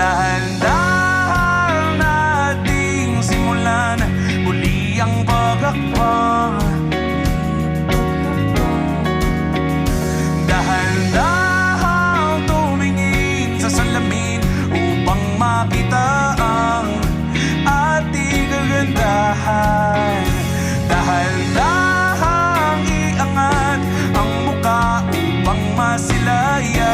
Dahan-dahan nating simulan muli ang pagakpan. Dahan-dahan tumingin sa salamin upang makita ang ating kagandahan. Dahan-dahan iangat ang muka upang masilayan.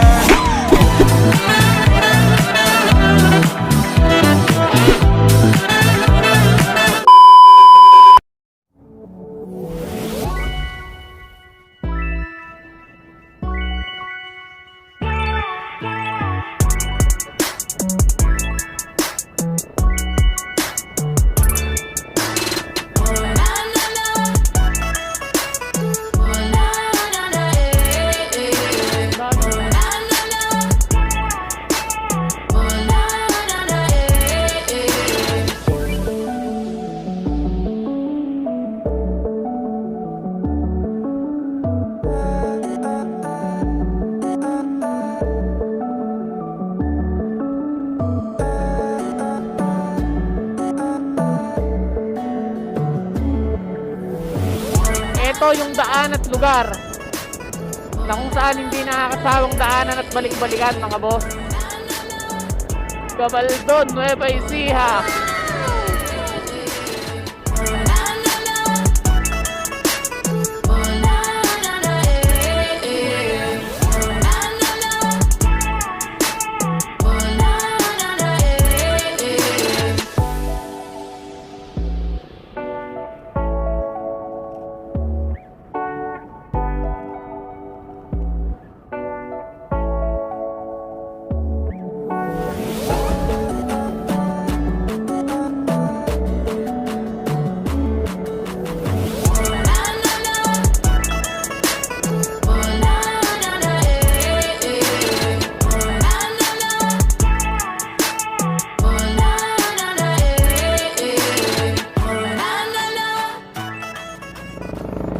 Ito yung daan at lugar na kung saan hindi nakakasawang daanan at balik-balikan mga boss. Gabaldon, Nueva Ecija.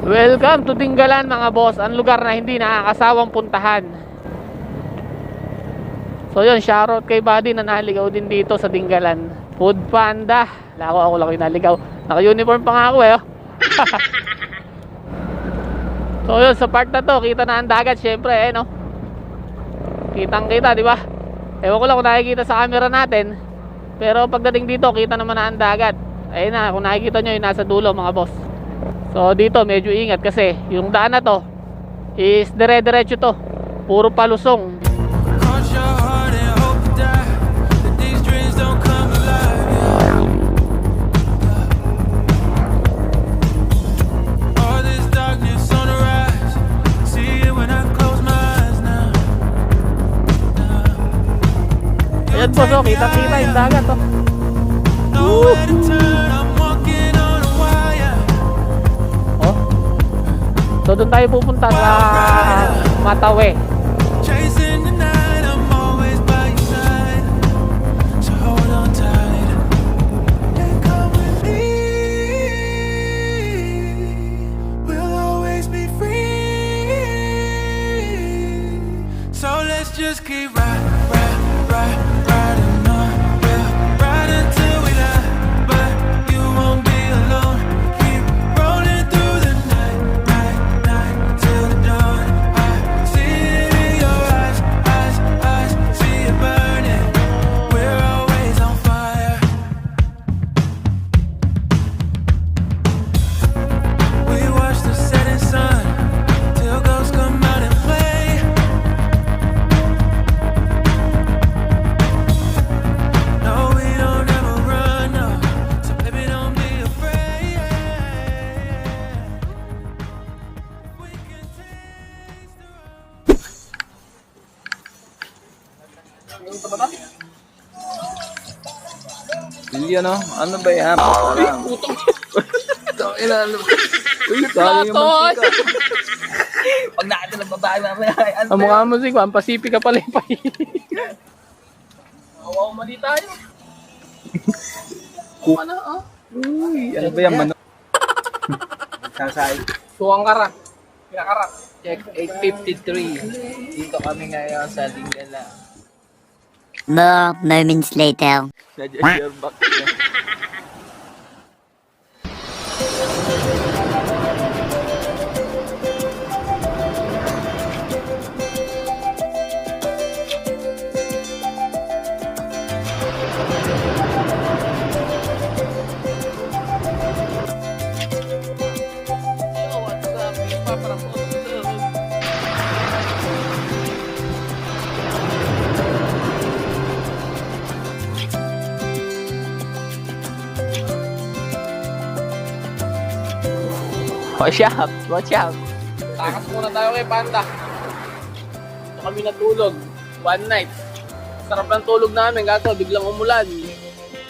Welcome to Dingalan mga boss, ang lugar na hindi nakakasawang puntahan. So yun, shoutout kay Buddy na naligaw din dito sa Dingalan. Food Panda. Ako lang yung naligaw. Naka-uniform pa nga ako eh. So yun, sa part na to, kita na ang dagat syempre eh no. Kitang kita, di ba? Ewan ko lang kung nakikita sa camera natin. Pero pagdating dito, kita naman na ang dagat. Ayun na, kung nakikita nyo yung nasa dulo mga boss. So dito medyo ingat kasi yung daan na to is dire-diretso to. Puro palusong. Ayan po, so kita-kita yung dagat to. So doon tayo pupunta sa Matawe. So let's just keep riding on. We'll ride until we die, but you won't be alone. Keep rolling through the night till the dawn. I see it in your eyes, see it burning. We're always on fire. We watch the setting sun till ghosts come out and play. Hindi ano? Ano ba yan? Putong Ano? Uy, plato. Pag nakita ng babae mamaya, ano Ang mukha mo si Juan, Pacific ka pala yung Awaw, mali tayo. Kuha na ah. Uy, ano ba yan? Manok? Sasay. Tuwang karak. Pinakarak. Check 853. Dito kami ngayon sa Dingalan. More moments later. Nadya back niya. Yo, what's up? Paparang po. Watch out! Watch out! Takas muna tayo kay Panda. Ito kami natulog. One night. Sarap ng tulog namin, kaso biglang umulan.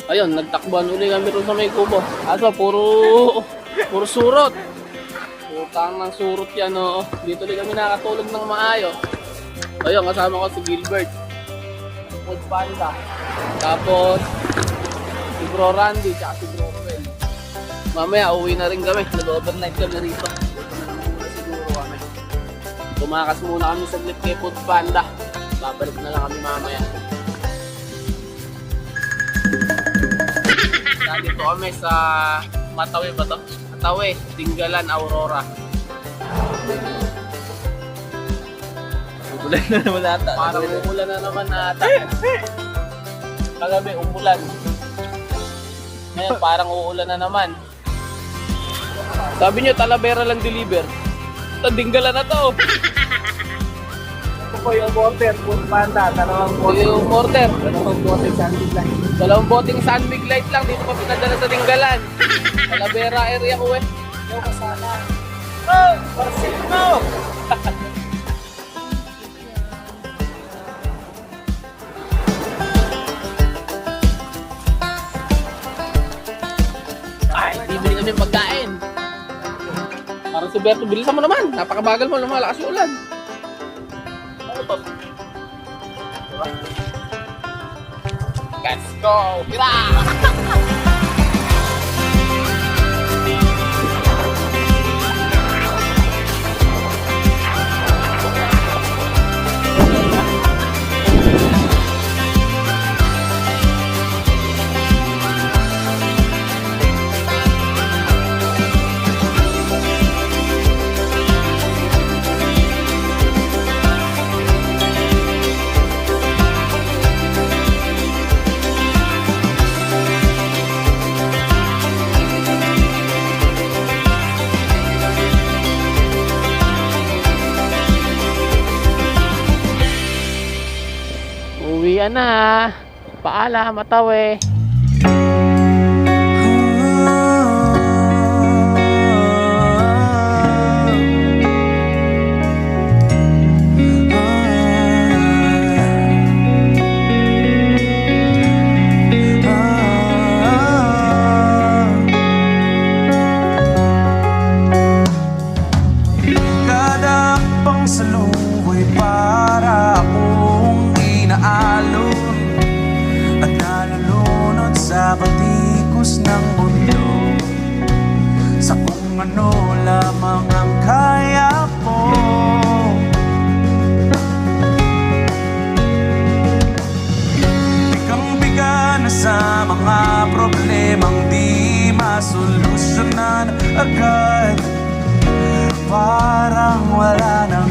Ayun, nagtakbuhan uli kami rin sa may kubo. Kaso puro surot. Putang ng surot yan, oo. Dito ulit kami nakatulog ng maayos. Ayun, kasama ko si Gilbert. Coach Panda. Tapos, si Bro Randy, tsaka si Bro Fel. Mamaya, uwi na rin kami. Nag-overnight kami rito. Dito na naman muna siguro kami. Tumakas muna kami sa kay Coach Panda. Babalik na lang kami mamaya. Dito kami sa Matawi ba to? Matawi, Tinggalan, Aurora. Ulan na naman ata. Parang umulan na naman ata. Kagabi, umulan. Ngayon, parang uulan na naman. Sabi nyo, Talavera lang deliver. Ito, Tinggalan na to. Ito po yung border, Coach Panda, dalawang Ito yung mortar. dalawang border sa Antiglan. Dalawang boteng sunbig light lang. Dito pa pinadala sa Tinggalan. Talavera area ko eh. Yung kasama. Oh! Barcelona! Ay, bibili kami ng pagkain. Parang si Berto, bilisan mo naman. Napakabagal mo, lumalakas yung ulan. Ano to? Diba? Let's go! Tira! Uwian na. Paalam, Matawi. Kada pang saluhay para akong inaalon at nalulunod sa batikos ng mundo, sa kung ano lamang ang kaya ko. Bigang-biga na sa mga problemang di masolusyonan agad. Parang wala nang